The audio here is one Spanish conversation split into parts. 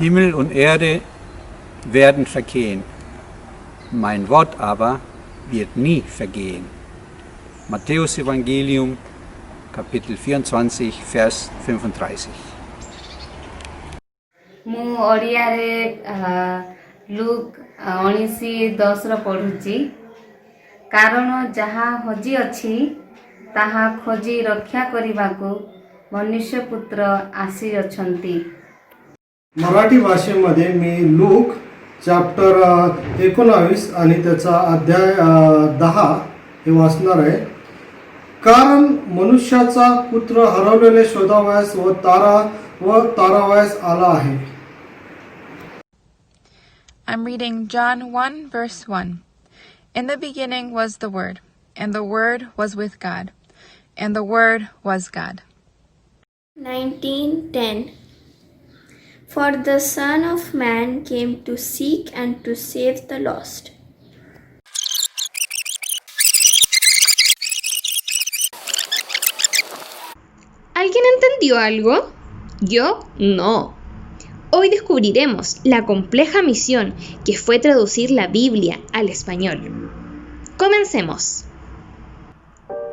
Himmel und Erde werden vergehen, mein Wort aber wird nie vergehen. Matthäus Evangelium, Kapitel 24, Vers 35. ମୁଁ ଓଡ଼ିଆରେ ଲୁକ୍ 19:10 ପଢ଼ୁଛି। କାରଣ ଯାହା ହଜି ଅଛି ତାହା ଖୋଜି ରକ୍ଷା କରିବାକୁ ମନୁଷ୍ୟପୁତ୍ର ଆସିଅଛନ୍ତି। मराठी भाषेमध्ये मी लूक चॅप्टर 19 आणि त्याचा अध्याय 10 हे वाचणार आहे। कारण मनुष्याचा पुत्र हरवलेले शोधावयास व तारावयास आला आहे। I'm reading John 1 verse 1. In the beginning was the Word, and the Word was with God, and the Word was God. 19:10 For the Son of Man came to seek and to save the lost. ¿Alguien entendió algo? Yo no. Hoy descubriremos la compleja misión que fue traducir la Biblia al español. Comencemos.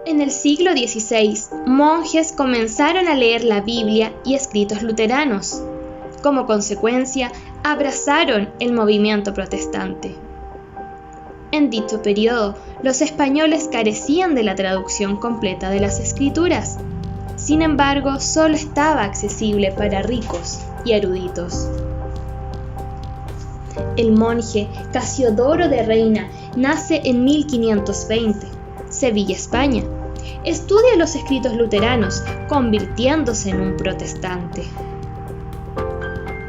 En el siglo XVI, monjes comenzaron a leer la Biblia y escritos luteranos. Como consecuencia, abrazaron el movimiento protestante. En dicho periodo, los españoles carecían de la traducción completa de las escrituras. Sin embargo, solo estaba accesible para ricos y eruditos. El monje Casiodoro de Reina nace en 1520, Sevilla, España. Estudia los escritos luteranos, convirtiéndose en un protestante.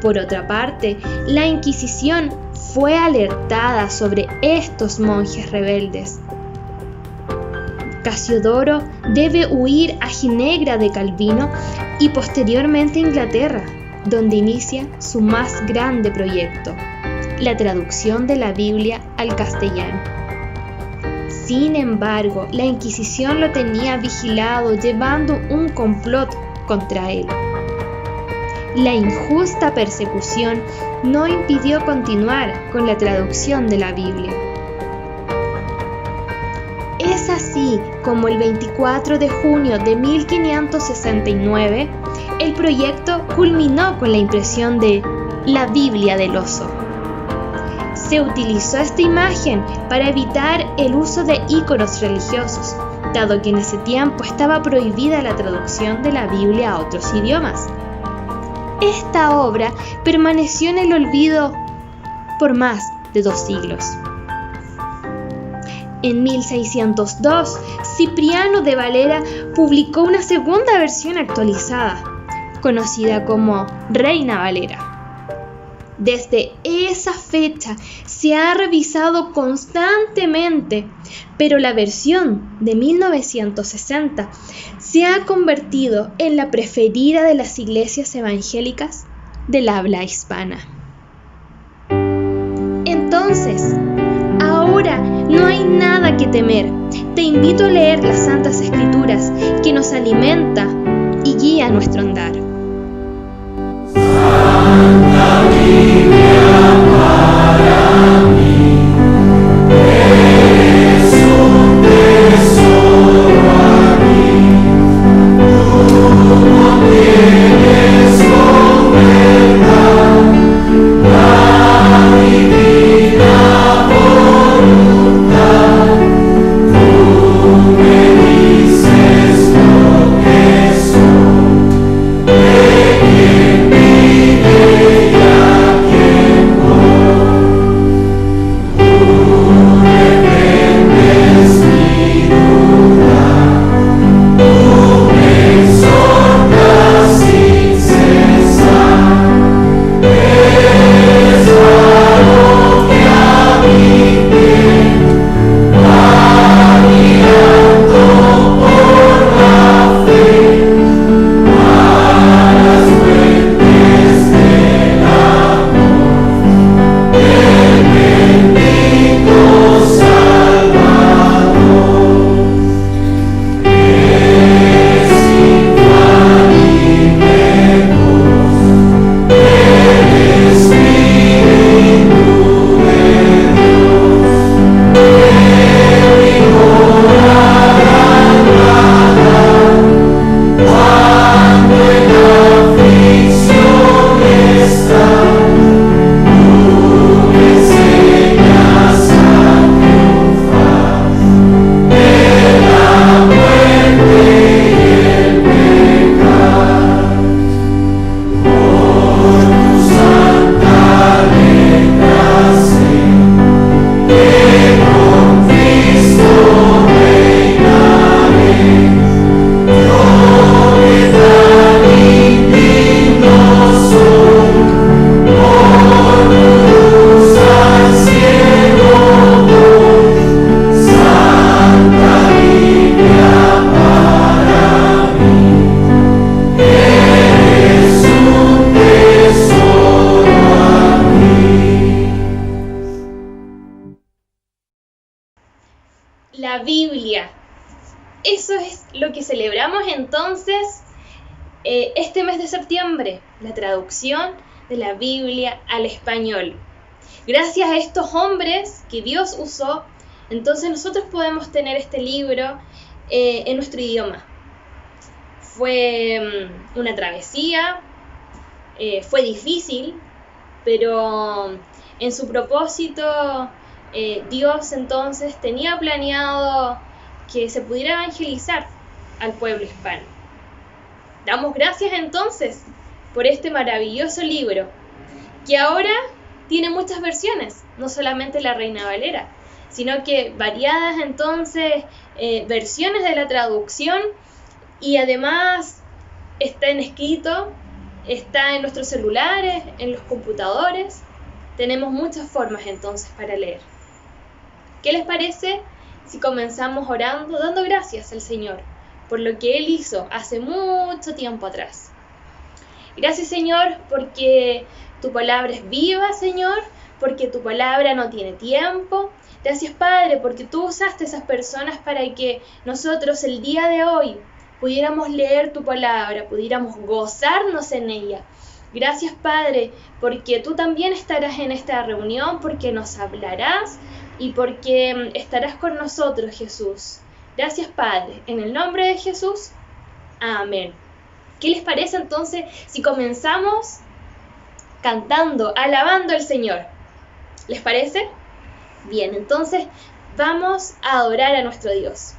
Por otra parte, la Inquisición fue alertada sobre estos monjes rebeldes. Casiodoro debe huir a Ginebra de Calvino y posteriormente a Inglaterra, donde inicia su más grande proyecto, la traducción de la Biblia al castellano. Sin embargo, la Inquisición lo tenía vigilado, llevando un complot contra él. La injusta persecución no impidió continuar con la traducción de la Biblia. Es así como el 24 de junio de 1569, el proyecto culminó con la impresión de la Biblia del Oso. Se utilizó esta imagen para evitar el uso de íconos religiosos, dado que en ese tiempo estaba prohibida la traducción de la Biblia a otros idiomas. Esta obra permaneció en el olvido por más de 2 siglos. En 1602, Cipriano de Valera publicó una segunda versión actualizada, conocida como Reina Valera. Desde esa fecha se ha revisado constantemente, pero la versión de 1960 se ha convertido en la preferida de las iglesias evangélicas del habla hispana. Entonces, ahora no hay nada que temer. Te invito a leer las Santas Escrituras, que nos alimenta y guía nuestro andar. Biblia. Eso es lo que celebramos entonces este mes de septiembre, la traducción de la Biblia al español. Gracias a estos hombres que Dios usó, entonces nosotros podemos tener este libro en nuestro idioma. Fue una travesía, fue difícil, pero en su propósito Dios entonces tenía planeado que se pudiera evangelizar al pueblo hispano. Damos gracias entonces por este maravilloso libro, que ahora tiene muchas versiones, no solamente la Reina Valera, sino que variadas entonces versiones de la traducción, y además está en escrito, está en nuestros celulares, en los computadores. Tenemos muchas formas entonces para leer. ¿Qué les parece si comenzamos orando, dando gracias al Señor por lo que Él hizo hace mucho tiempo atrás? Gracias, Señor, porque tu palabra es viva, Señor, porque tu palabra no tiene tiempo. Gracias, Padre, porque tú usaste a esas personas para que nosotros el día de hoy pudiéramos leer tu palabra, pudiéramos gozarnos en ella. Gracias, Padre, porque tú también estarás en esta reunión, porque nos hablarás y porque estarás con nosotros, Jesús. Gracias, Padre. En el nombre de Jesús, amén. ¿Qué les parece entonces si comenzamos cantando, alabando al Señor? ¿Les parece? Bien, entonces vamos a adorar a nuestro Dios.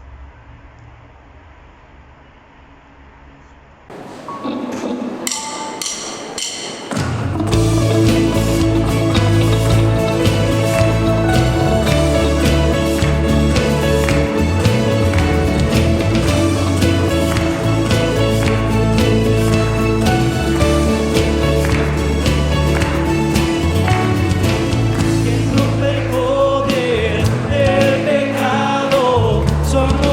Somos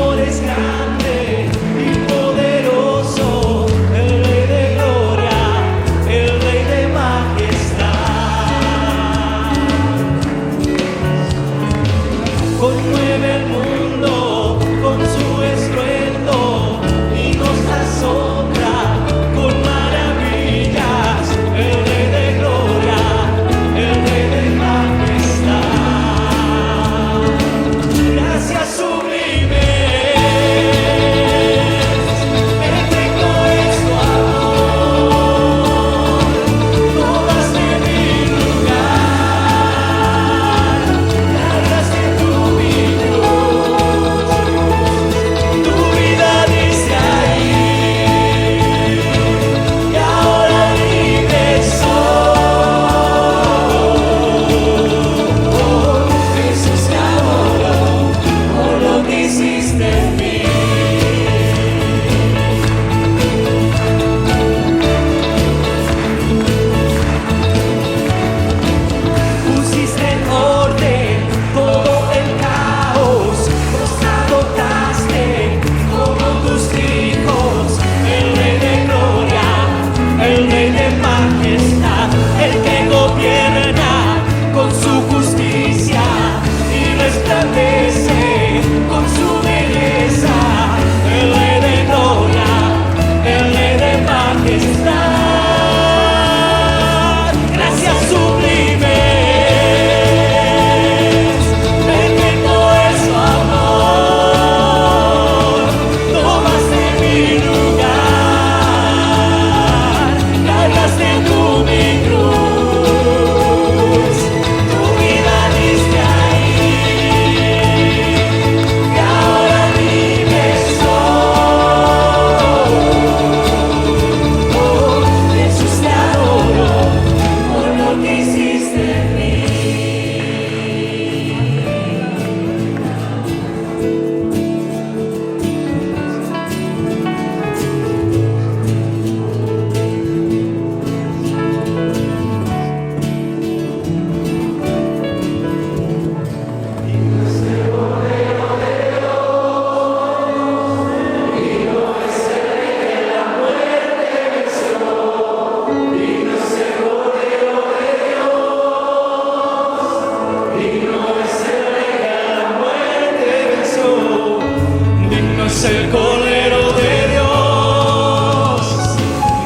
Digno es el Cordero de Dios,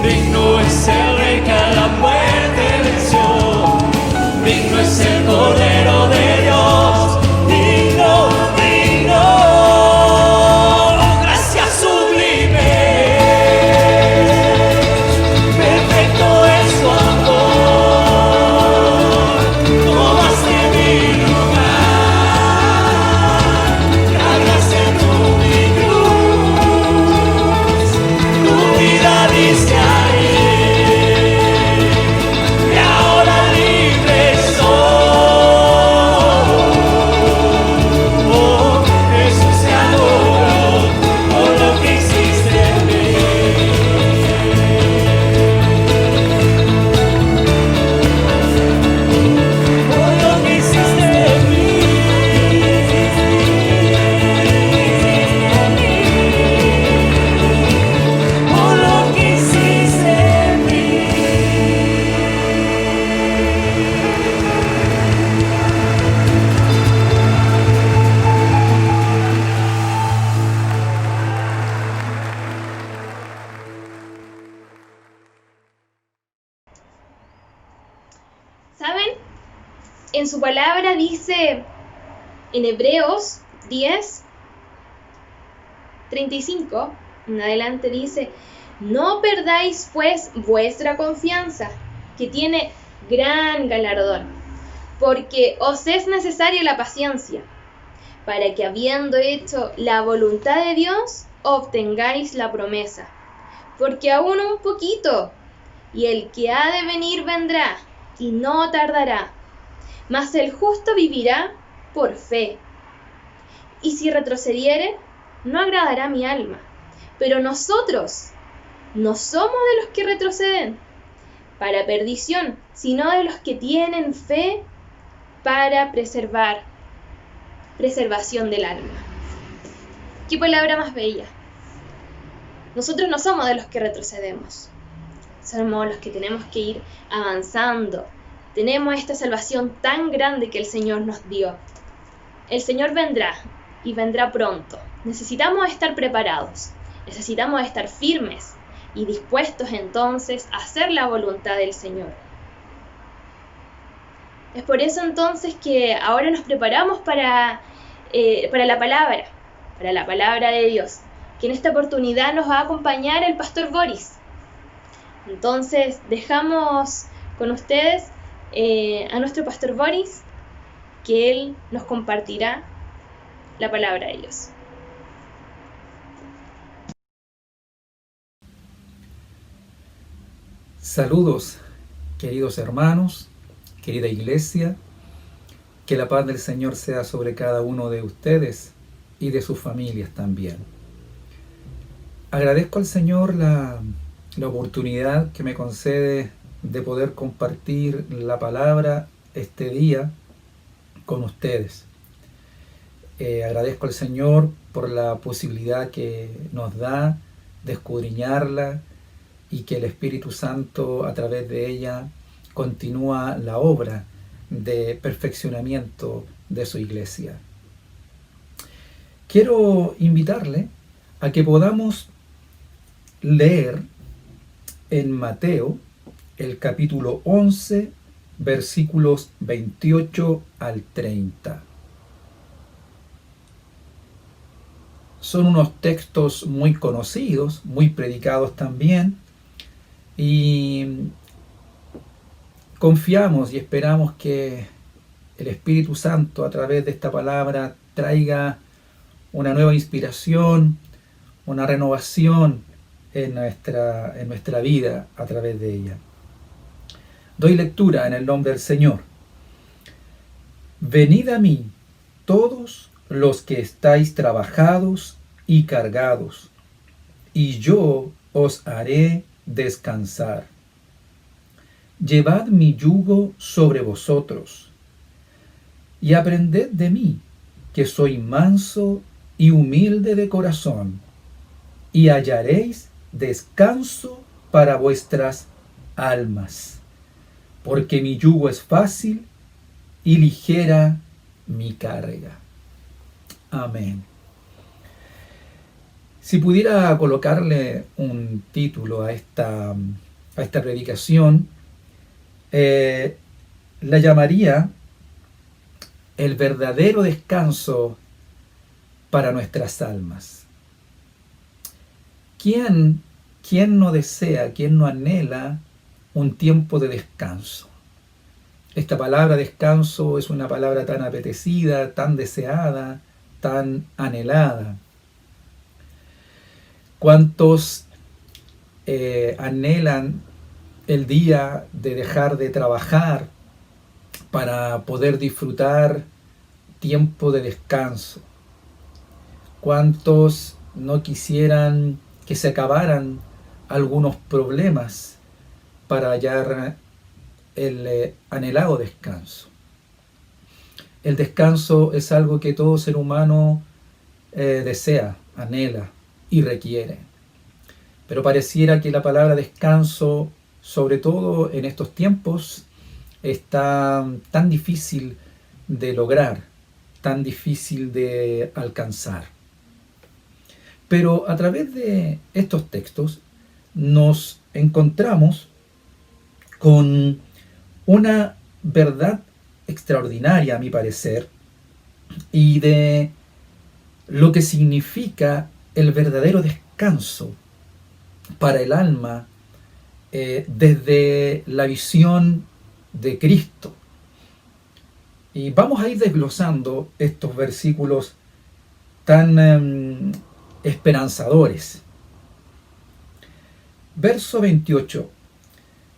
digno es el Rey que a la muerte venció, digno es el Cordero de Dios, digno, digno, oh, gracia sublime, perfecto es su amor, tomaste mi lugar, cargaste en mi cruz, tu vida diste ahí, y ahora libre soy. Oh, Jesús te adoro por lo que hiciste en mí. Por lo que hiciste en mí. Por lo que hiciste en mí. ¿Saben? En su palabra dice en Hebreos 10:35 en adelante dice: no perdáis pues vuestra confianza, que tiene gran galardón, porque os es necesaria la paciencia, para que habiendo hecho la voluntad de Dios, obtengáis la promesa. Porque aún un poquito, y el que ha de venir vendrá, y no tardará. Mas el justo vivirá por fe. Y si retrocediere, no agradará a mi alma. Pero nosotros no somos de los que retroceden para perdición, sino de los que tienen fe para preservación del alma. ¿Qué palabra más bella? Nosotros no somos de los que retrocedemos, somos los que tenemos que ir avanzando. Tenemos esta salvación tan grande que el Señor nos dio. El Señor vendrá y vendrá pronto. Necesitamos estar preparados, necesitamos estar firmes y dispuestos entonces a hacer la voluntad del Señor. Es por eso entonces que ahora nos preparamos para la palabra de Dios, que en esta oportunidad nos va a acompañar el pastor Boris. Entonces dejamos con ustedes a nuestro pastor Boris, que él nos compartirá la palabra de Dios. Saludos, queridos hermanos, querida iglesia, que la paz del Señor sea sobre cada uno de ustedes y de sus familias también. Agradezco al Señor la oportunidad que me concede de poder compartir la palabra este día con ustedes. Agradezco al Señor por la posibilidad que nos da de escudriñarla y que el Espíritu Santo a través de ella continúa la obra de perfeccionamiento de su iglesia. Quiero invitarle a que podamos leer en Mateo el capítulo 11, versículos 28 al 30. Son unos textos muy conocidos, muy predicados también, y confiamos y esperamos que el Espíritu Santo a través de esta palabra traiga una nueva inspiración, una renovación en nuestra vida a través de ella. Doy lectura en el nombre del Señor. Venid a mí, todos los que estáis trabajados y cargados, y yo os haré descansar. Llevad mi yugo sobre vosotros, y aprended de mí, que soy manso y humilde de corazón, y hallaréis descanso para vuestras almas, porque mi yugo es fácil y ligera mi carga. Amén. Si pudiera colocarle un título a esta predicación, la llamaría El verdadero descanso para nuestras almas. ¿Quién no desea, quién no anhela un tiempo de descanso? Esta palabra descanso es una palabra tan apetecida, tan deseada, tan anhelada. ¿Cuántos anhelan el día de dejar de trabajar para poder disfrutar tiempo de descanso? ¿Cuántos no quisieran que se acabaran algunos problemas para hallar el anhelado descanso? El descanso es algo que todo ser humano desea, anhela y requiere. Pero pareciera que la palabra descanso, sobre todo en estos tiempos, está tan difícil de lograr, tan difícil de alcanzar. Pero a través de estos textos nos encontramos con una verdad extraordinaria, a mi parecer, y de lo que significa el verdadero descanso para el alma desde la visión de Cristo. Y vamos a ir desglosando estos versículos tan esperanzadores. Verso 28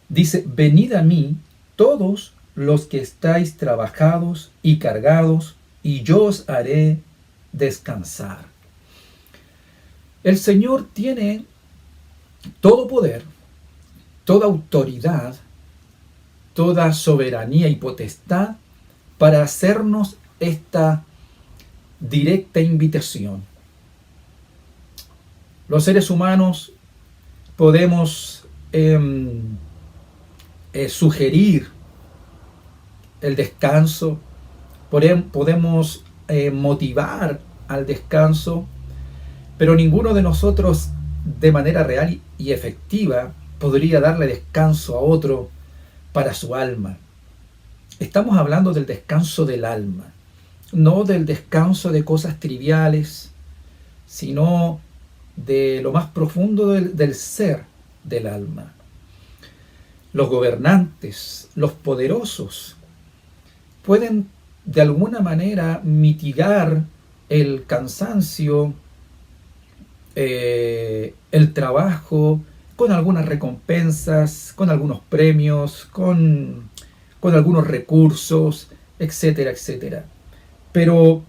dice: venid a mí todos los que estáis trabajados y cargados, y yo os haré descansar. El Señor tiene todo poder, toda autoridad, toda soberanía y potestad para hacernos esta directa invitación. Los seres humanos podemos sugerir el descanso, podemos motivar al descanso, pero ninguno de nosotros de manera real y efectiva podría darle descanso a otro para su alma. Estamos hablando del descanso del alma, no del descanso de cosas triviales, sino de lo más profundo del ser del alma. Los gobernantes, los poderosos, pueden de alguna manera mitigar el cansancio, el trabajo, con algunas recompensas, con algunos premios, con algunos recursos, etcétera, etcétera. Pero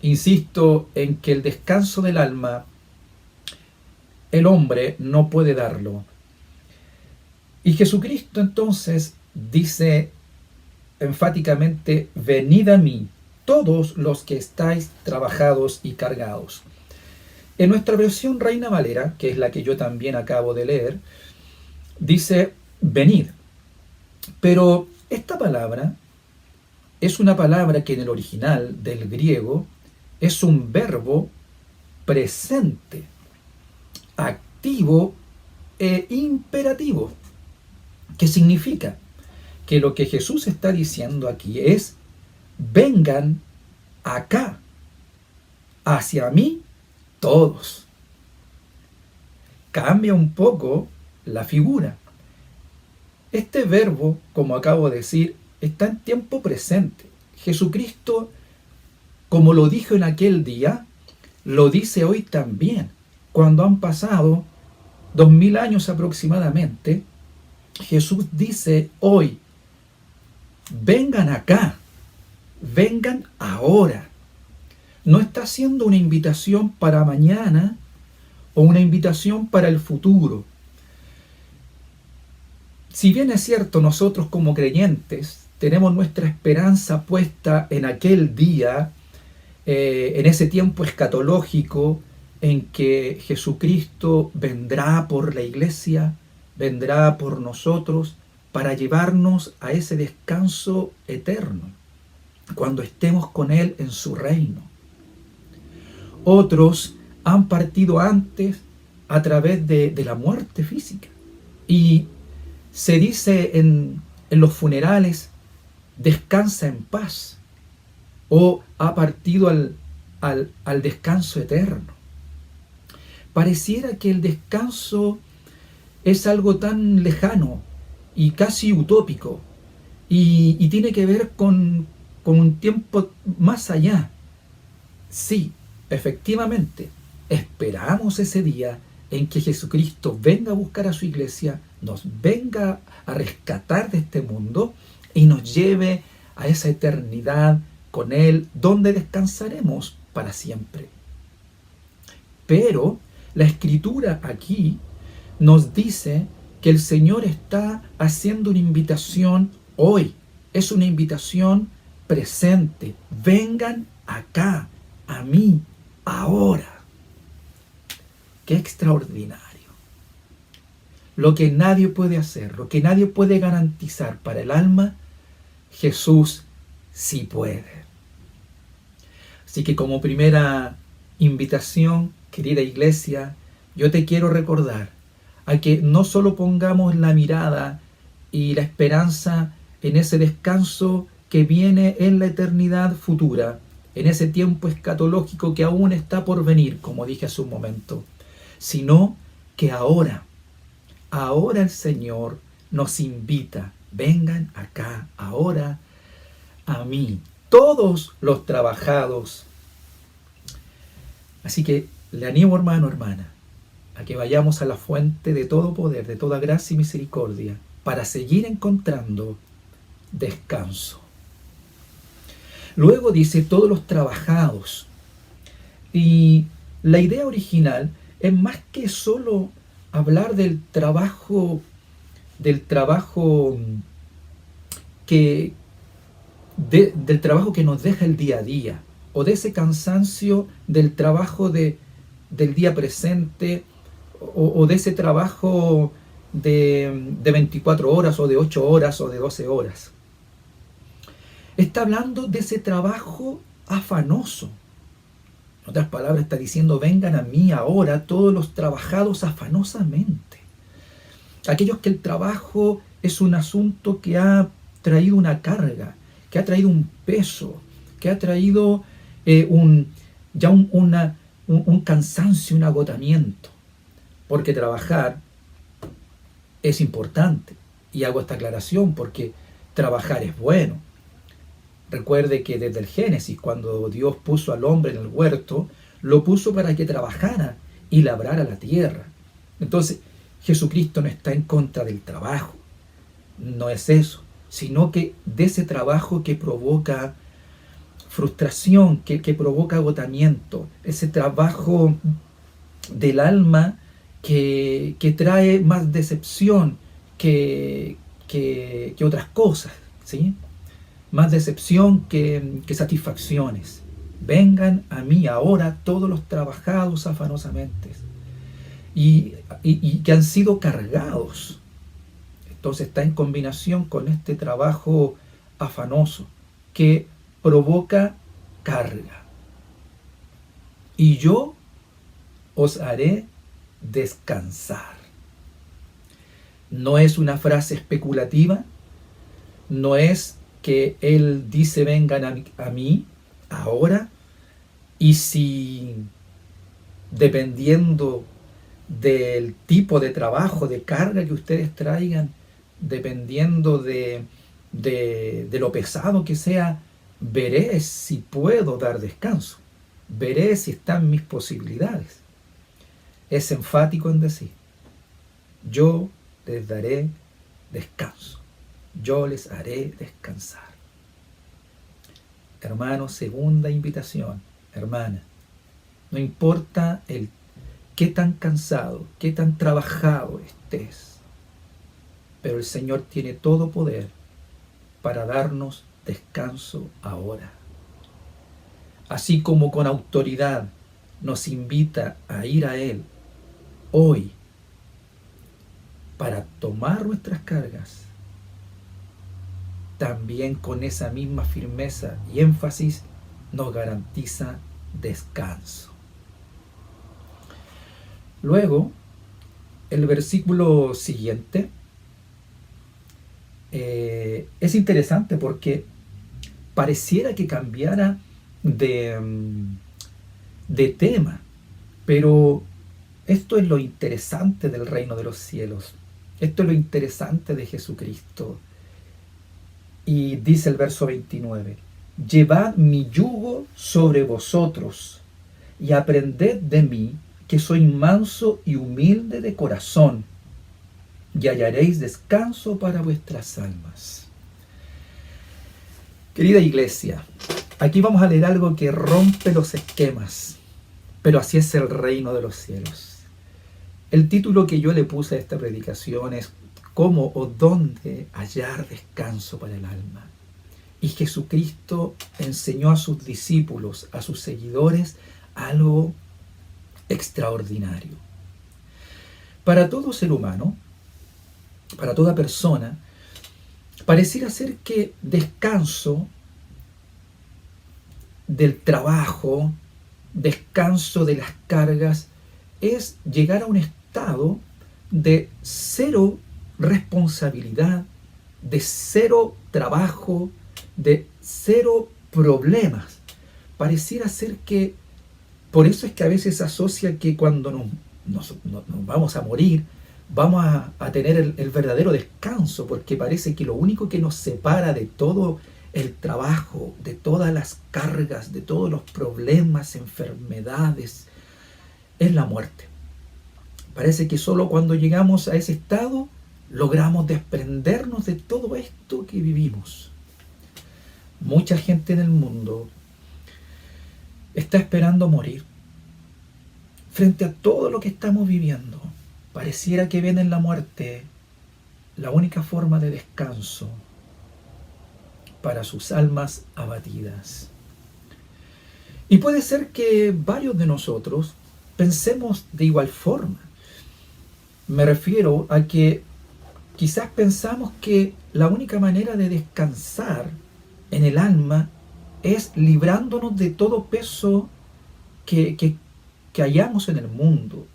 insisto en que el descanso del alma, el hombre no puede darlo. Y Jesucristo entonces dice enfáticamente: venid a mí, todos los que estáis trabajados y cargados. En nuestra versión Reina Valera, que es la que yo también acabo de leer, dice venid. Pero esta palabra es una palabra que en el original del griego es un verbo presente, activo e imperativo, que significa que lo que Jesús está diciendo aquí es: vengan acá, hacia mí todos. Cambia un poco la figura. Este verbo, como acabo de decir, está en tiempo presente. Jesucristo, como lo dijo en aquel día, lo dice hoy también. Cuando han pasado 2000 años aproximadamente, Jesús dice hoy: vengan acá, vengan ahora. No está haciendo una invitación para mañana o una invitación para el futuro. Si bien es cierto, nosotros como creyentes tenemos nuestra esperanza puesta en aquel día, en ese tiempo escatológico en que Jesucristo vendrá por la iglesia, vendrá por nosotros para llevarnos a ese descanso eterno, cuando estemos con Él en su reino. Otros han partido antes a través de la muerte física. Y se dice en los funerales, descansa en paz, o ha partido al descanso eterno. Pareciera que el descanso es algo tan lejano y casi utópico, y tiene que ver con un tiempo más allá. Sí, efectivamente, esperamos ese día en que Jesucristo venga a buscar a su iglesia, nos venga a rescatar de este mundo y nos lleve a esa eternidad con Él, donde descansaremos para siempre. Pero la Escritura aquí nos dice que el Señor está haciendo una invitación hoy. Es una invitación presente. Vengan acá, a mí, ahora. ¡Qué extraordinario! Lo que nadie puede hacer, lo que nadie puede garantizar para el alma, Jesús sí puede. Así que como primera invitación, querida iglesia, yo te quiero recordar a que no solo pongamos la mirada y la esperanza en ese descanso que viene en la eternidad futura, en ese tiempo escatológico que aún está por venir, como dije hace un momento, sino que ahora el Señor nos invita, vengan acá, ahora a mí, todos los trabajados. Así que le animo, hermano, hermana, a que vayamos a la fuente de todo poder, de toda gracia y misericordia, para seguir encontrando descanso. Luego dice todos los trabajados. Y la idea original es más que solo hablar del trabajo del trabajo que nos deja el día a día, o de ese cansancio del trabajo del día presente, o de ese trabajo de 24 horas, o de 8 horas, o de 12 horas. Está hablando de ese trabajo afanoso. En otras palabras, está diciendo, vengan a mí ahora todos los trabajados afanosamente. Aquellos que el trabajo es un asunto que ha traído una carga, que ha traído un peso, que ha traído un cansancio, un agotamiento. Porque trabajar es importante. Y hago esta aclaración porque trabajar es bueno. Recuerde que desde el Génesis, cuando Dios puso al hombre en el huerto, lo puso para que trabajara y labrara la tierra. Entonces, Jesucristo no está en contra del trabajo. No es eso, sino que de ese trabajo que provoca frustración, que provoca agotamiento, ese trabajo del alma que trae más decepción que otras cosas, ¿sí? Más decepción que satisfacciones. Vengan a mí ahora todos los trabajados afanosamente y que han sido cargados. Entonces está en combinación con este trabajo afanoso que provoca carga. Y yo os haré descansar. No es una frase especulativa, no es que Él dice vengan a mí ahora, y si dependiendo del tipo de trabajo, de carga que ustedes traigan, dependiendo de lo pesado que sea, veré si puedo dar descanso, veré si están mis posibilidades. Es enfático en decir, yo les daré descanso. Yo les haré descansar. Hermano, segunda invitación, hermana. No importa qué tan cansado, qué tan trabajado estés, pero el Señor tiene todo poder para darnos descanso ahora. Así como con autoridad nos invita a ir a Él hoy para tomar nuestras cargas, también con esa misma firmeza y énfasis nos garantiza descanso. Luego, el versículo siguiente es interesante porque pareciera que cambiara de tema, pero esto es lo interesante del reino de los cielos. Esto es lo interesante de Jesucristo. Y dice el verso 29, llevad mi yugo sobre vosotros y aprended de mí, que soy manso y humilde de corazón, y hallaréis descanso para vuestras almas. Querida iglesia, aquí vamos a leer algo que rompe los esquemas, pero así es el reino de los cielos. El título que yo le puse a esta predicación es ¿cómo o dónde hallar descanso para el alma? Y Jesucristo enseñó a sus discípulos, a sus seguidores, algo extraordinario. Para todo ser humano, para toda persona, pareciera ser que descanso del trabajo, descanso de las cargas, es llegar a un estado de cero responsabilidad, de cero trabajo, de cero problemas. Pareciera ser que, por eso es que a veces se asocia que cuando nos vamos a morir, vamos a tener el verdadero descanso, porque parece que lo único que nos separa de todo el trabajo, de todas las cargas, de todos los problemas, enfermedades, es la muerte. Parece que solo cuando llegamos a ese estado logramos desprendernos de todo esto que vivimos. Mucha gente en el mundo está esperando morir. Frente a todo lo que estamos viviendo, pareciera que ven en la muerte la única forma de descanso para sus almas abatidas. Y puede ser que varios de nosotros pensemos de igual forma. Me refiero a que quizás pensamos que la única manera de descansar en el alma es librándonos de todo peso que hallamos en el mundo.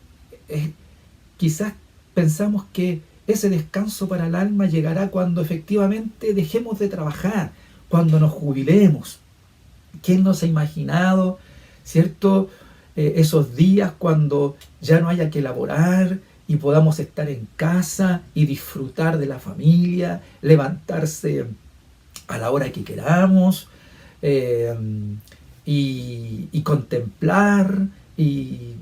Quizás pensamos que ese descanso para el alma llegará cuando efectivamente dejemos de trabajar, cuando nos jubilemos. ¿Quién nos ha imaginado, cierto, esos días cuando ya no haya que laborar y podamos estar en casa y disfrutar de la familia, levantarse a la hora que queramos y contemplar, y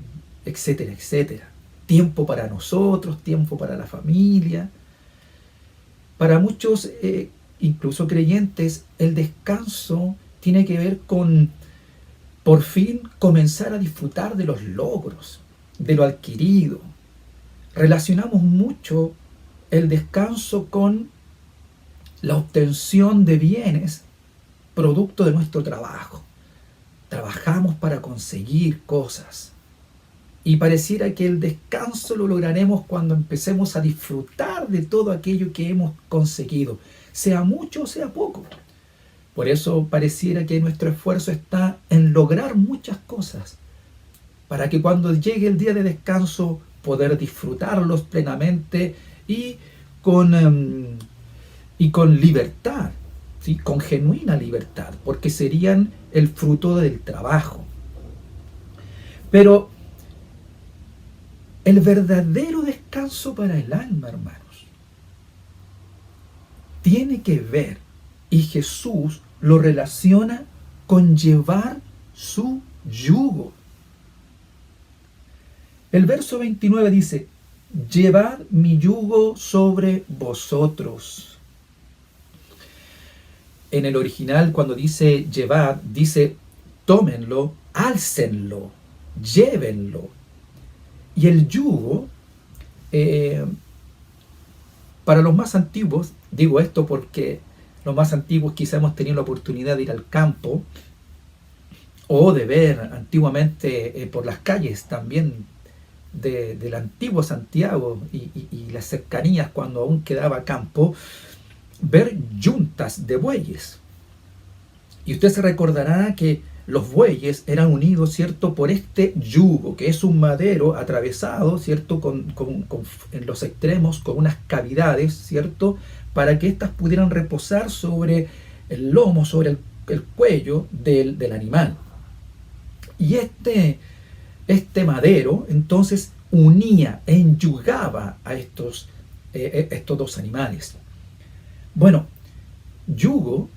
etcétera, etcétera? Tiempo para nosotros, tiempo para la familia. Para muchos, incluso creyentes, el descanso tiene que ver con, por fin, comenzar a disfrutar de los logros, de lo adquirido. Relacionamos mucho el descanso con la obtención de bienes producto de nuestro trabajo. Trabajamos para conseguir cosas. Y pareciera que el descanso lo lograremos cuando empecemos a disfrutar de todo aquello que hemos conseguido, sea mucho o sea poco. Por eso pareciera que nuestro esfuerzo está en lograr muchas cosas, para que cuando llegue el día de descanso poder disfrutarlos plenamente y con libertad, ¿sí? Con genuina libertad, porque serían el fruto del trabajo. Pero el verdadero descanso para el alma, hermanos, tiene que ver, y Jesús lo relaciona con llevar su yugo. El verso 29 dice, llevad mi yugo sobre vosotros. En el original, cuando dice llevad, dice tómenlo, álcenlo, llévenlo. Y el yugo, para los más antiguos, digo esto porque los más antiguos quizá hemos tenido la oportunidad de ir al campo o de ver antiguamente por las calles también del antiguo Santiago y las cercanías cuando aún quedaba campo, ver yuntas de bueyes. Y usted se recordará que los bueyes eran unidos, ¿cierto?, por este yugo, que es un madero atravesado, ¿cierto?, en los extremos con unas cavidades, ¿cierto?, para que éstas pudieran reposar sobre el lomo, sobre el cuello del animal. Y este madero, entonces, unía, enyugaba a estos dos animales. Bueno, yugo,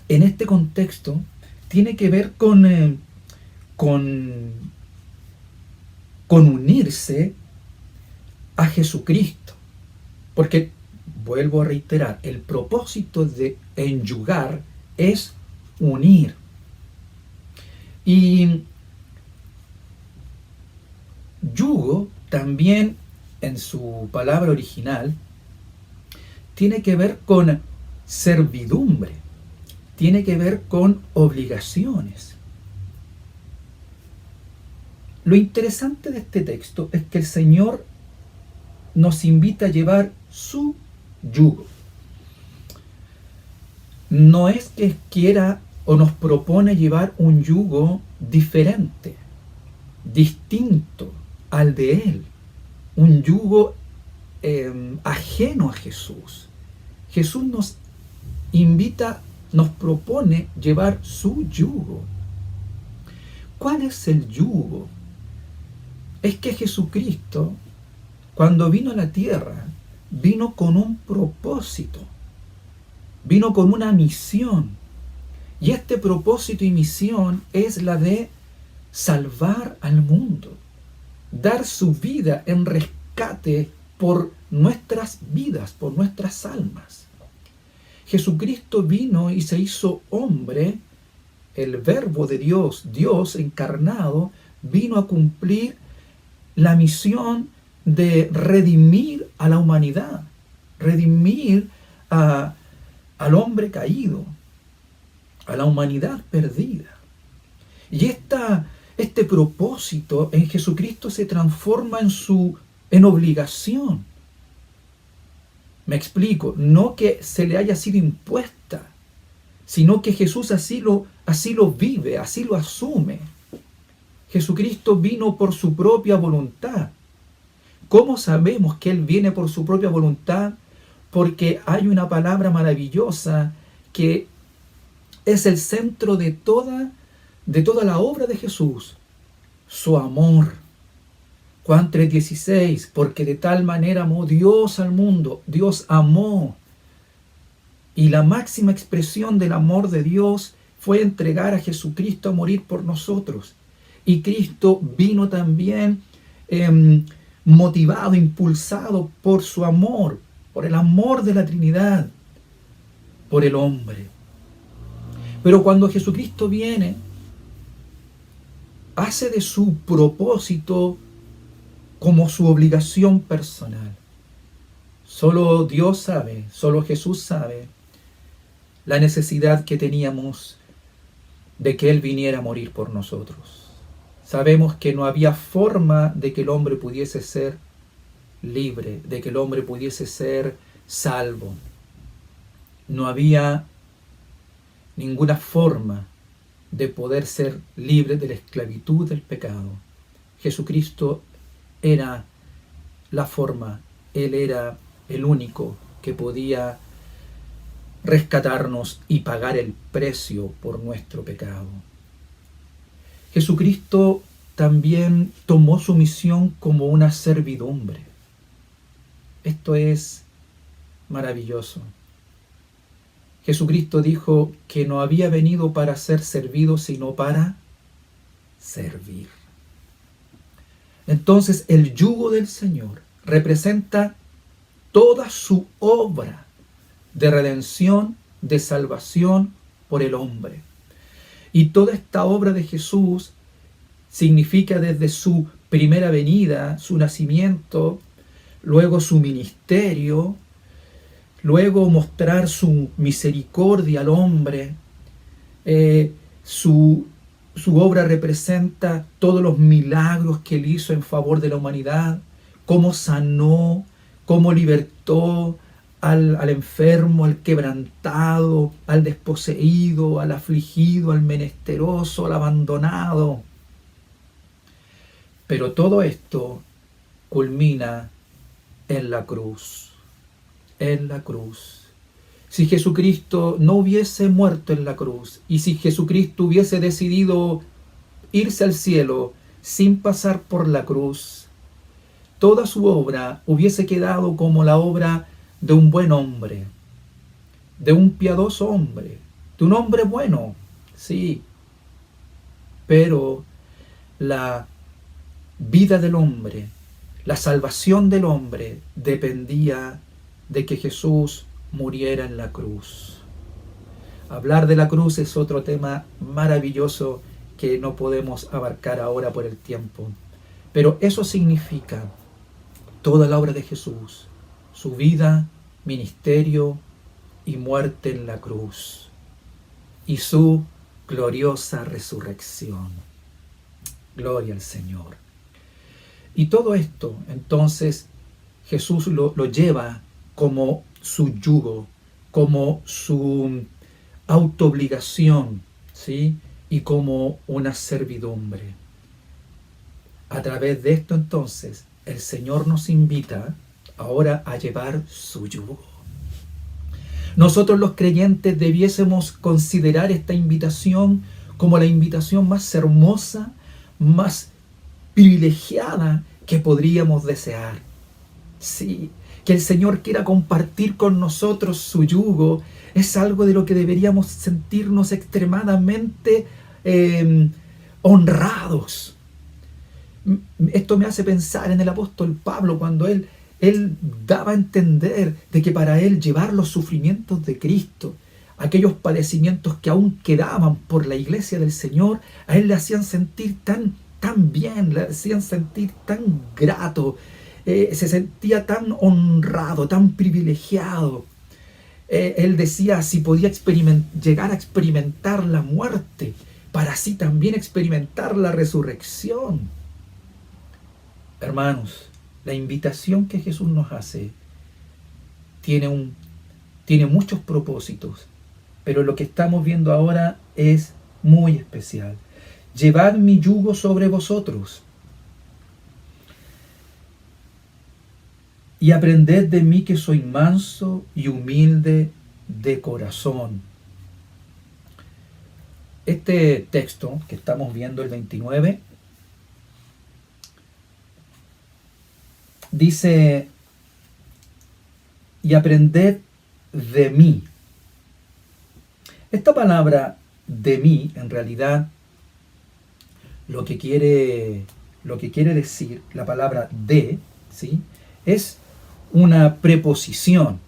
en este contexto, tiene que ver con unirse a Jesucristo. Porque, vuelvo a reiterar, el propósito de enyugar es unir. Y yugo también, en su palabra original, tiene que ver con servidumbre, tiene que ver con obligaciones. Lo interesante de este texto es que el Señor nos invita a llevar su yugo. No es que quiera o nos propone llevar un yugo diferente, distinto al de Él, un yugo ajeno a Jesús. Jesús nos invita, nos propone llevar su yugo. ¿Cuál es el yugo? Es que Jesucristo, cuando vino a la tierra, vino con un propósito, vino con una misión. Y este propósito y misión es la de salvar al mundo, dar su vida en rescate por nuestras vidas, por nuestras almas. Jesucristo vino y se hizo hombre, el Verbo de Dios, Dios encarnado, vino a cumplir la misión de redimir a la humanidad, redimir al hombre caído, a la humanidad perdida. Y este propósito en Jesucristo se transforma en obligación. Me explico, no que se le haya sido impuesta, sino que Jesús así lo vive, así lo asume. Jesucristo vino por su propia voluntad. ¿Cómo sabemos que Él viene por su propia voluntad? Porque hay una palabra maravillosa que es el centro de toda la obra de Jesús: su amor. Juan 3:16, porque de tal manera amó Dios al mundo, Dios amó. Y la máxima expresión del amor de Dios fue entregar a Jesucristo a morir por nosotros. Y Cristo vino también motivado, impulsado por su amor, por el amor de la Trinidad, por el hombre. Pero cuando Jesucristo viene, hace de su propósito como su obligación personal. Solo Dios sabe, solo Jesús sabe la necesidad que teníamos de que Él viniera a morir por nosotros. Sabemos que no había forma de que el hombre pudiese ser libre, de que el hombre pudiese ser salvo. No había ninguna forma de poder ser libre de la esclavitud del pecado. Jesucristo era la forma, Él era el único que podía rescatarnos y pagar el precio por nuestro pecado. Jesucristo también tomó su misión como una servidumbre. Esto es maravilloso. Jesucristo dijo que no había venido para ser servido, sino para servir. Entonces, el yugo del Señor representa toda su obra de redención, de salvación por el hombre. Y toda esta obra de Jesús significa desde su primera venida, su nacimiento, luego su ministerio, luego mostrar su misericordia al hombre. Su obra representa todos los milagros que Él hizo en favor de la humanidad, cómo sanó, cómo libertó al enfermo, al quebrantado, al desposeído, al afligido, al menesteroso, al abandonado. Pero todo esto culmina en la cruz. En la cruz. Si Jesucristo no hubiese muerto en la cruz, y si Jesucristo hubiese decidido irse al cielo sin pasar por la cruz, toda su obra hubiese quedado como la obra de un buen hombre, de un piadoso hombre, de un hombre bueno, sí. Pero la vida del hombre, la salvación del hombre, dependía de que Jesús muriera en la cruz. Hablar de la cruz es otro tema maravilloso que no podemos abarcar ahora por el tiempo. Pero eso significa toda la obra de Jesús, su vida, ministerio y muerte en la cruz, y su gloriosa resurrección. Gloria al Señor. Y todo esto, entonces, Jesús lo lleva como su yugo, como su autoobligación, ¿sí? Y como una servidumbre. A través de esto, entonces, el Señor nos invita ahora a llevar su yugo. Nosotros los creyentes debiésemos considerar esta invitación como la invitación más hermosa, más privilegiada que podríamos desear. Sí, que el Señor quiera compartir con nosotros su yugo es algo de lo que deberíamos sentirnos extremadamente honrados. Esto me hace pensar en el apóstol Pablo cuando él daba a entender de que para él llevar los sufrimientos de Cristo, aquellos padecimientos que aún quedaban por la iglesia del Señor, a él le hacían sentir tan bien, le hacían sentir tan grato, se sentía tan honrado, tan privilegiado. Él decía si podía llegar a experimentar la muerte, para así también experimentar la resurrección. Hermanos, la invitación que Jesús nos hace tiene muchos propósitos, pero lo que estamos viendo ahora es muy especial. Llevad mi yugo sobre vosotros y aprended de mí que soy manso y humilde de corazón. Este texto que estamos viendo, el 29, dice, y aprended de mí. Esta palabra de mí, en realidad, lo que quiere decir, la palabra de, ¿sí?, es una preposición.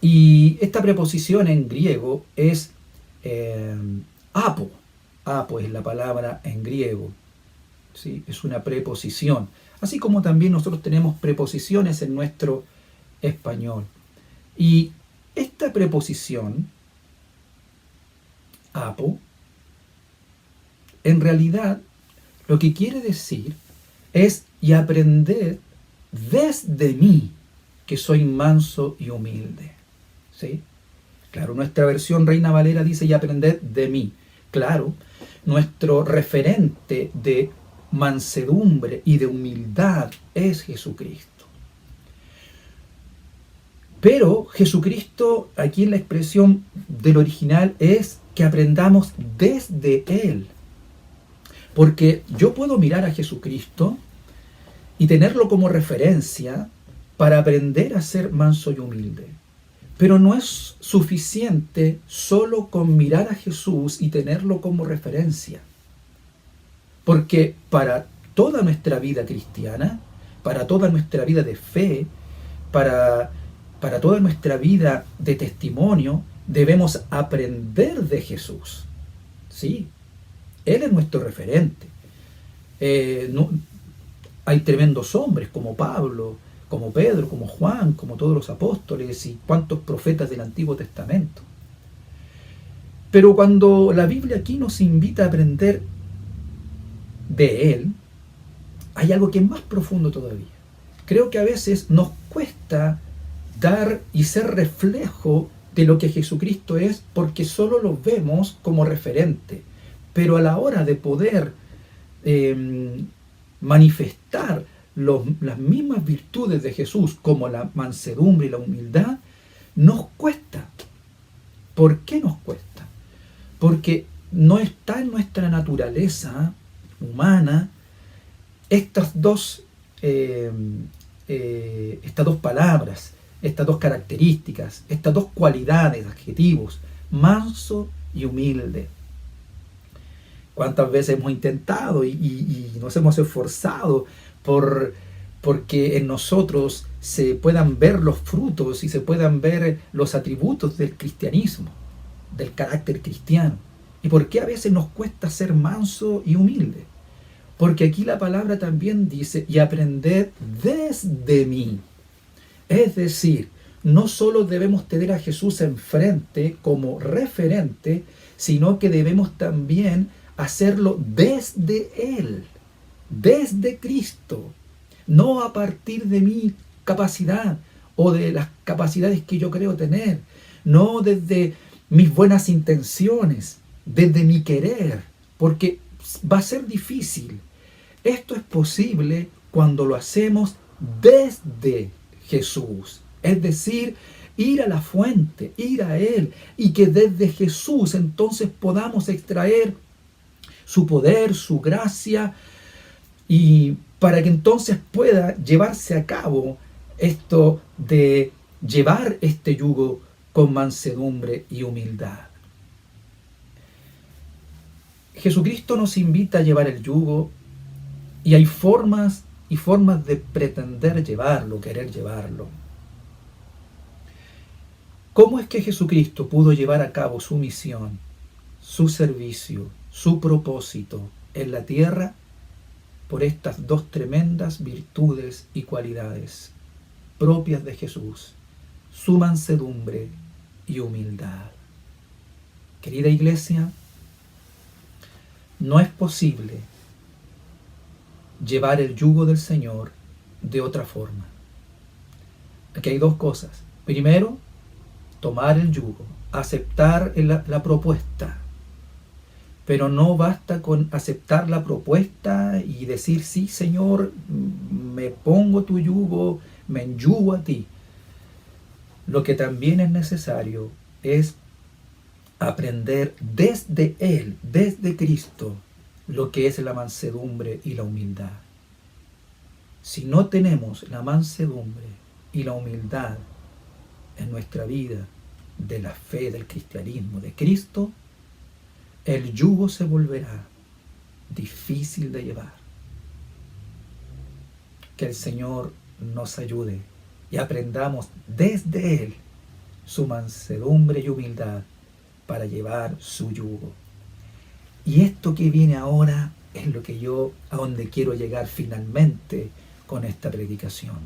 Y esta preposición en griego es apo. Apo es la palabra en griego, ¿sí? Es una preposición. Así como también nosotros tenemos preposiciones en nuestro español. Y esta preposición, apo, en realidad lo que quiere decir es y aprended desde mí, que soy manso y humilde. ¿Sí? Claro, nuestra versión Reina Valera dice y aprended de mí. Claro, nuestro referente de mansedumbre y de humildad es Jesucristo. Pero Jesucristo, aquí en la expresión del original, es que aprendamos desde Él. Porque yo puedo mirar a Jesucristo y tenerlo como referencia para aprender a ser manso y humilde. Pero no es suficiente solo con mirar a Jesús y tenerlo como referencia. Porque para toda nuestra vida cristiana, para toda nuestra vida de fe, para toda nuestra vida de testimonio, debemos aprender de Jesús. Sí, Él es nuestro referente. Hay tremendos hombres como Pablo, como Pedro, como Juan, como todos los apóstoles y cuantos profetas del Antiguo Testamento. Pero cuando la Biblia aquí nos invita a aprender de Él, hay algo que es más profundo todavía. Creo que a veces nos cuesta dar y ser reflejo de lo que Jesucristo es, porque solo lo vemos como referente. Pero a la hora de poder manifestar las mismas virtudes de Jesús, como la mansedumbre y la humildad, nos cuesta. ¿Por qué nos cuesta? Porque no está en nuestra naturaleza humana estas dos palabras, estas dos características, estas dos cualidades, adjetivos, manso y humilde. ¿Cuántas veces hemos intentado y nos hemos esforzado porque en nosotros se puedan ver los frutos y se puedan ver los atributos del cristianismo, del carácter cristiano? ¿Y por qué a veces nos cuesta ser manso y humilde? Porque aquí la palabra también dice, y aprended desde mí. Es decir, no solo debemos tener a Jesús enfrente como referente, sino que debemos también hacerlo desde Él, desde Cristo, no a partir de mi capacidad o de las capacidades que yo creo tener, no desde mis buenas intenciones, desde mi querer, porque va a ser difícil. Esto es posible cuando lo hacemos desde Jesús, es decir, ir a la fuente, ir a Él, y que desde Jesús entonces podamos extraer su poder, su gracia, y para que entonces pueda llevarse a cabo esto de llevar este yugo con mansedumbre y humildad. Jesucristo nos invita a llevar el yugo, y hay formas y formas de pretender llevarlo, querer llevarlo. ¿Cómo es que Jesucristo pudo llevar a cabo su misión, su servicio, su propósito en la tierra? Por estas dos tremendas virtudes y cualidades propias de Jesús, su mansedumbre y humildad. Querida iglesia, no es posible llevar el yugo del Señor de otra forma. Aquí hay dos cosas. Primero, tomar el yugo, aceptar la propuesta. Pero no basta con aceptar la propuesta y decir, sí, Señor, me pongo tu yugo, me enyugo a ti. Lo que también es necesario es aprender desde Él, desde Cristo, lo que es la mansedumbre y la humildad. Si no tenemos la mansedumbre y la humildad en nuestra vida de la fe, del cristianismo, de Cristo, el yugo se volverá difícil de llevar. Que el Señor nos ayude y aprendamos desde Él su mansedumbre y humildad para llevar su yugo. Y esto que viene ahora es lo que a donde quiero llegar finalmente con esta predicación.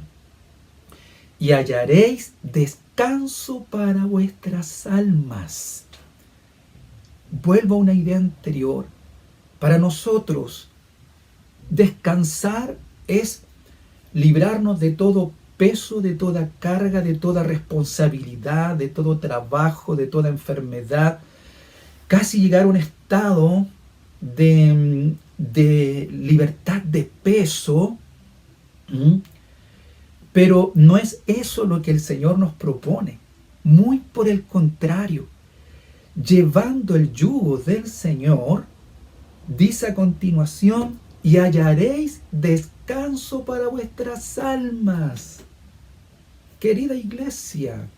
Y hallaréis descanso para vuestras almas. Vuelvo a una idea anterior. Para nosotros, descansar es librarnos de todo peso, de toda carga, de toda responsabilidad, de todo trabajo, de toda enfermedad. Casi llegar a un estado de libertad de peso. Pero no es eso lo que el Señor nos propone. Muy por el contrario. Llevando el yugo del Señor, dice a continuación, y hallaréis descanso para vuestras almas. Querida iglesia,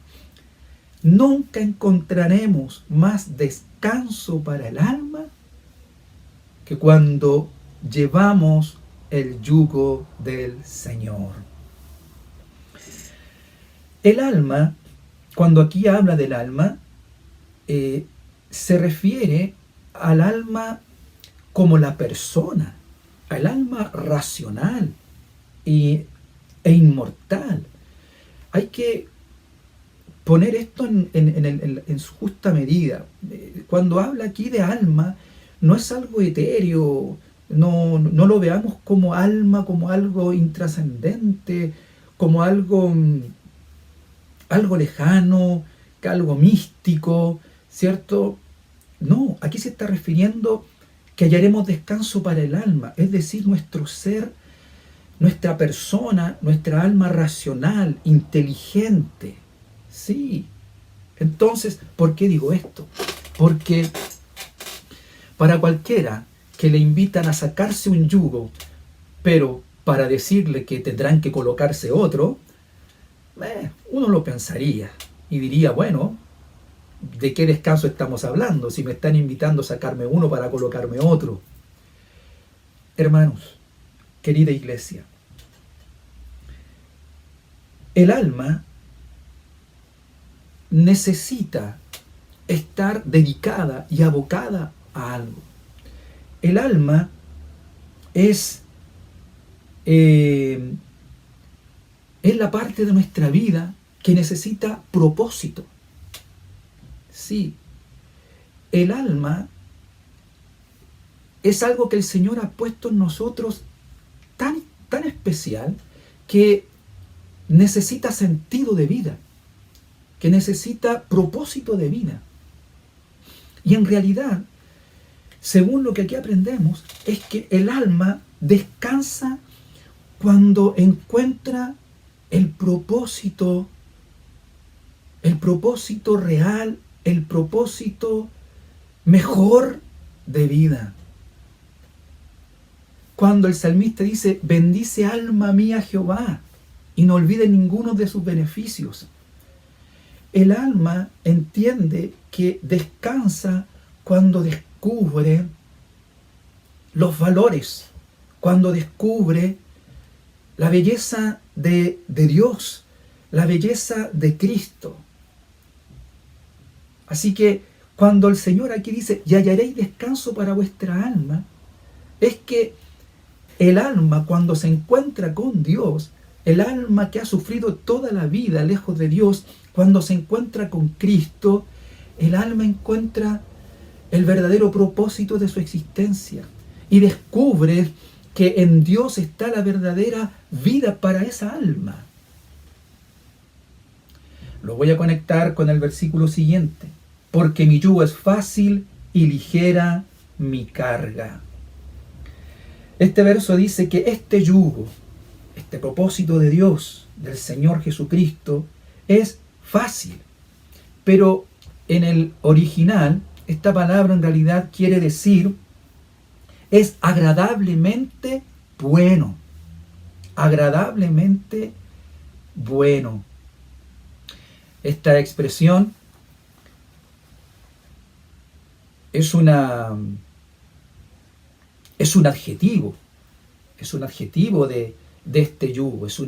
nunca encontraremos más descanso para el alma que cuando llevamos el yugo del Señor. El alma, cuando aquí habla del alma, se refiere al alma como la persona, al alma racional e inmortal. Hay que poner esto en su justa medida. Cuando habla aquí de alma, no es algo etéreo, no lo veamos como alma, como algo intrascendente, como algo algo lejano, que algo místico, ¿cierto? No, aquí se está refiriendo que hallaremos descanso para el alma, es decir, nuestro ser, nuestra persona, nuestra alma racional, inteligente. Sí. Entonces, ¿por qué digo esto? Porque para cualquiera que le invitan a sacarse un yugo, pero para decirle que tendrán que colocarse otro, uno lo pensaría y diría, bueno, ¿de qué descanso estamos hablando? Si me están invitando a sacarme uno para colocarme otro. Hermanos, querida iglesia, el alma necesita estar dedicada y abocada a algo. El alma es la parte de nuestra vida que necesita propósito. Sí, el alma es algo que el Señor ha puesto en nosotros tan especial que necesita sentido de vida, que necesita propósito de vida. Y en realidad, según lo que aquí aprendemos, es que el alma descansa cuando encuentra el propósito real, el propósito mejor de vida. Cuando el salmista dice, bendice alma mía Jehová, y no olvide ninguno de sus beneficios. El alma entiende que descansa cuando descubre los valores, cuando descubre la belleza de Dios, la belleza de Cristo. Así que cuando el Señor aquí dice, y hallaréis descanso para vuestra alma, es que el alma cuando se encuentra con Dios, el alma que ha sufrido toda la vida lejos de Dios, cuando se encuentra con Cristo, el alma encuentra el verdadero propósito de su existencia y descubre que en Dios está la verdadera vida para esa alma. Lo voy a conectar con el versículo siguiente. Porque mi yugo es fácil y ligera mi carga. Este verso dice que este yugo, este propósito de Dios, del Señor Jesucristo, es fácil. Pero en el original, esta palabra en realidad quiere decir, es agradablemente bueno. Agradablemente bueno. Esta expresión es un adjetivo de este yugo, es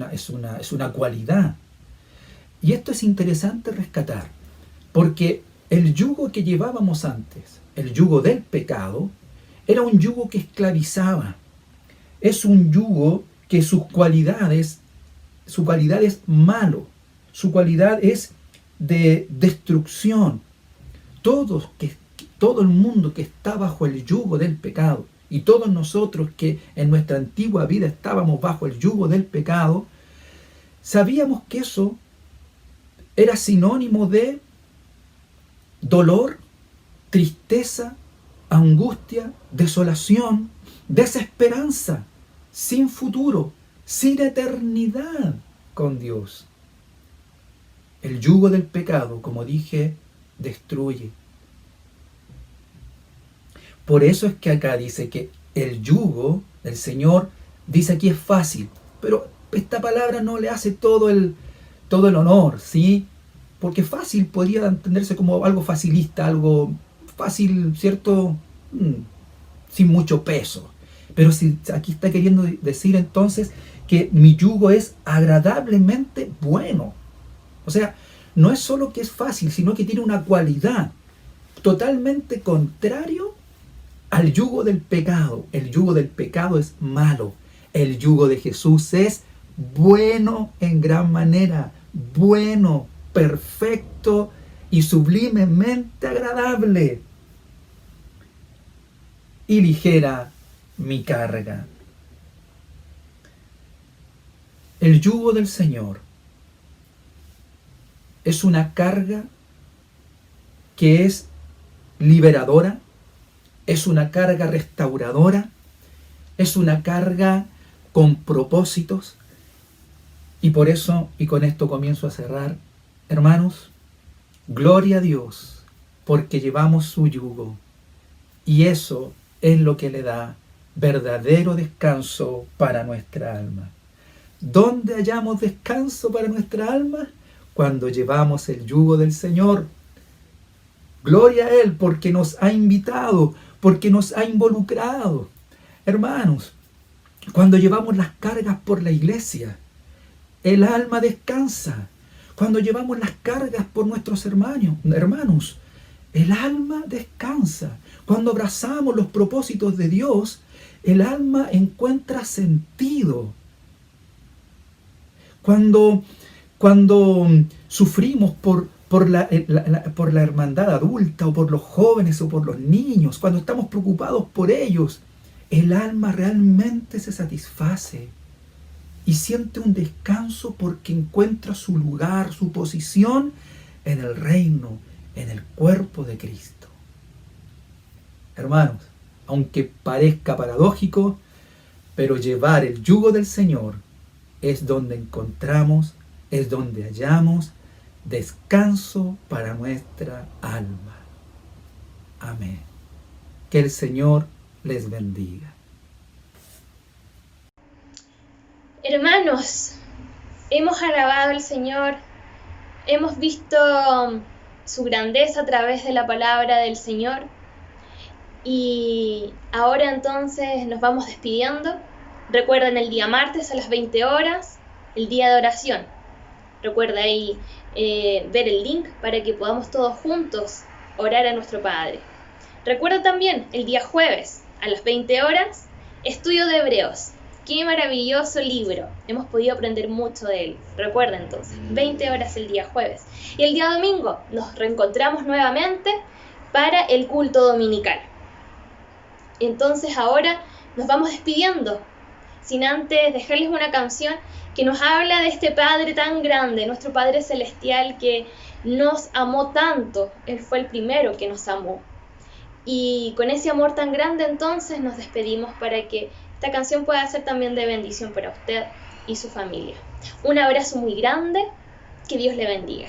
una cualidad. Y esto es interesante rescatar, porque el yugo que llevábamos antes, el yugo del pecado, era un yugo que esclavizaba. Es un yugo que su cualidad es malo, su cualidad es de destrucción. Todo el mundo que está bajo el yugo del pecado, y todos nosotros que en nuestra antigua vida estábamos bajo el yugo del pecado, sabíamos que eso era sinónimo de dolor, tristeza, angustia, desolación, desesperanza, sin futuro, sin eternidad con Dios. El yugo del pecado, como dije, destruye. Por eso es que acá dice que el yugo del Señor, dice aquí es fácil, pero esta palabra no le hace todo el honor, ¿sí? Porque fácil podría entenderse como algo facilista, algo fácil, ¿cierto? Sin mucho peso. Pero si aquí está queriendo decir entonces que mi yugo es agradablemente bueno. O sea, no es solo que es fácil, sino que tiene una cualidad totalmente contrario al yugo del pecado. El yugo del pecado es malo. El yugo de Jesús es bueno en gran manera, bueno, perfecto y sublimemente agradable. Y ligera mi carga. El yugo del Señor es una carga que es liberadora, es una carga restauradora, es una carga con propósitos. Y por eso, y con esto comienzo a cerrar, hermanos, gloria a Dios, porque llevamos su yugo. Y eso es lo que le da verdadero descanso para nuestra alma. ¿Dónde hallamos descanso para nuestra alma? Cuando llevamos el yugo del Señor. Gloria a Él porque nos ha invitado, porque nos ha involucrado. Hermanos, cuando llevamos las cargas por la iglesia, el alma descansa. Cuando llevamos las cargas por nuestros hermanos, el alma descansa. Cuando abrazamos los propósitos de Dios, el alma encuentra sentido. Cuando sufrimos por la hermandad adulta o por los jóvenes o por los niños, cuando estamos preocupados por ellos, el alma realmente se satisface y siente un descanso porque encuentra su lugar, su posición en el reino, en el cuerpo de Cristo. Hermanos, aunque parezca paradójico, pero llevar el yugo del Señor es donde encontramos, es donde hallamos descanso para nuestra alma. Amén. Que el Señor les bendiga. Hermanos, hemos alabado al Señor, hemos visto su grandeza a través de la palabra del Señor y ahora entonces nos vamos despidiendo. Recuerden el día martes a las 20 horas, el día de oración. Recuerda ahí ver el link para que podamos todos juntos orar a nuestro Padre. Recuerda también el día jueves a las 20 horas, estudio de Hebreos. ¡Qué maravilloso libro! Hemos podido aprender mucho de él. Recuerda entonces, 20 horas el día jueves. Y el día domingo nos reencontramos nuevamente para el culto dominical. Entonces ahora nos vamos despidiendo, sin antes dejarles una canción que nos habla de este Padre tan grande, nuestro Padre Celestial que nos amó tanto. Él fue el primero que nos amó. Y con ese amor tan grande entonces nos despedimos para que esta canción pueda ser también de bendición para usted y su familia. Un abrazo muy grande, que Dios le bendiga.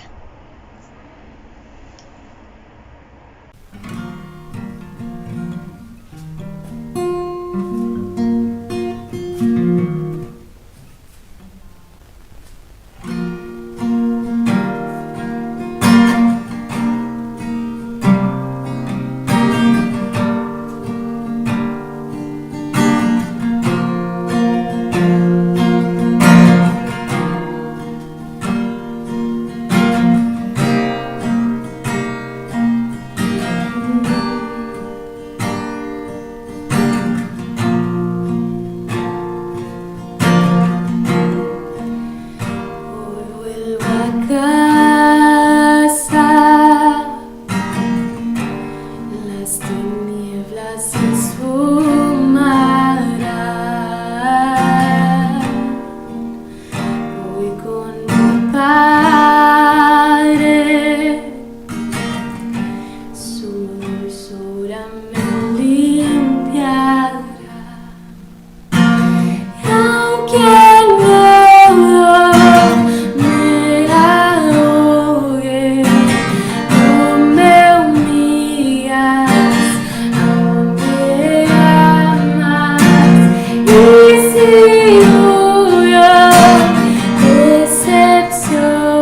Decepción.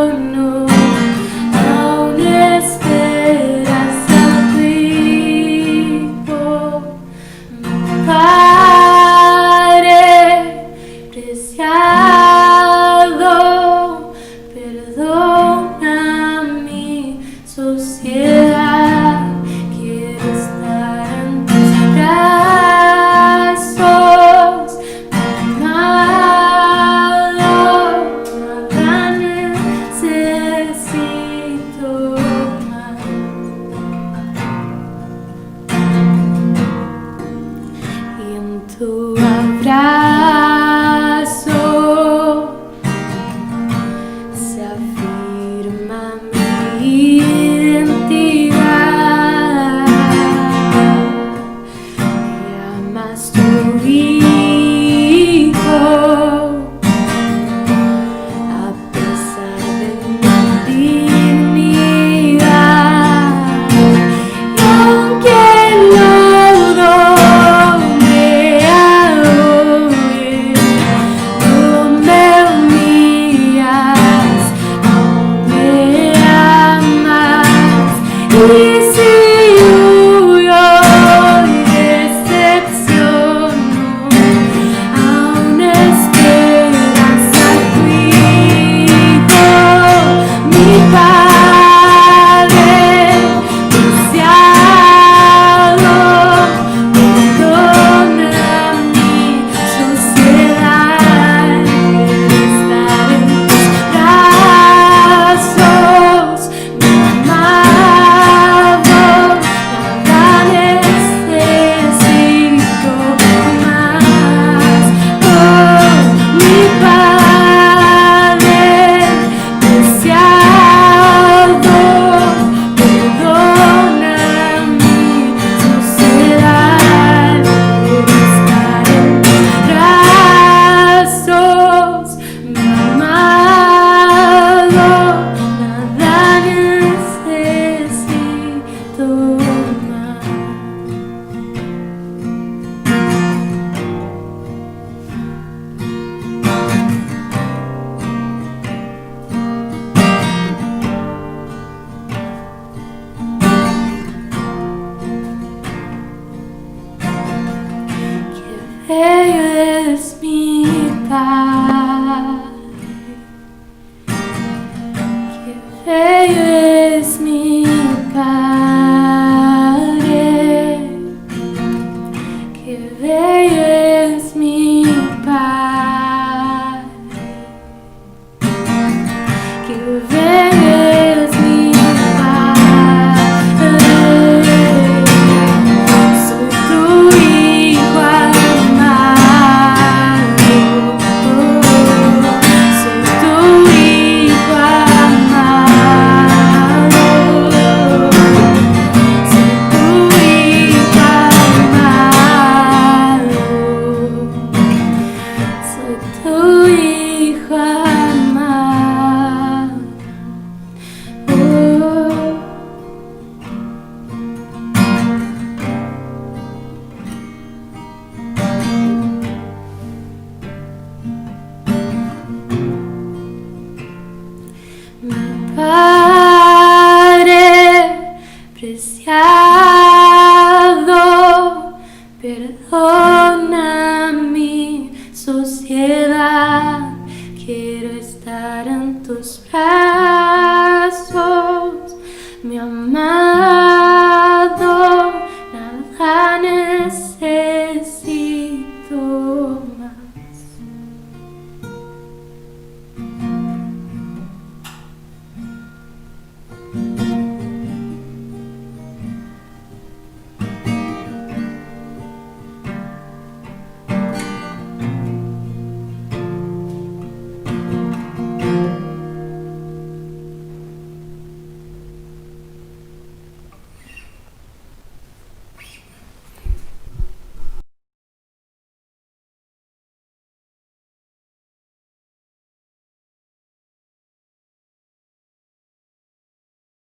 Es mi Padre, qué bello es mi Padre, qué bello es mi Padre, qué bello es mi Padre. Soy tu hijo amado, soy tu hijo amado, soy tu hijo amado, soy tu hijo amado. Mi Padre preciado, perdona mi sociedad, quiero estar en tus brazos.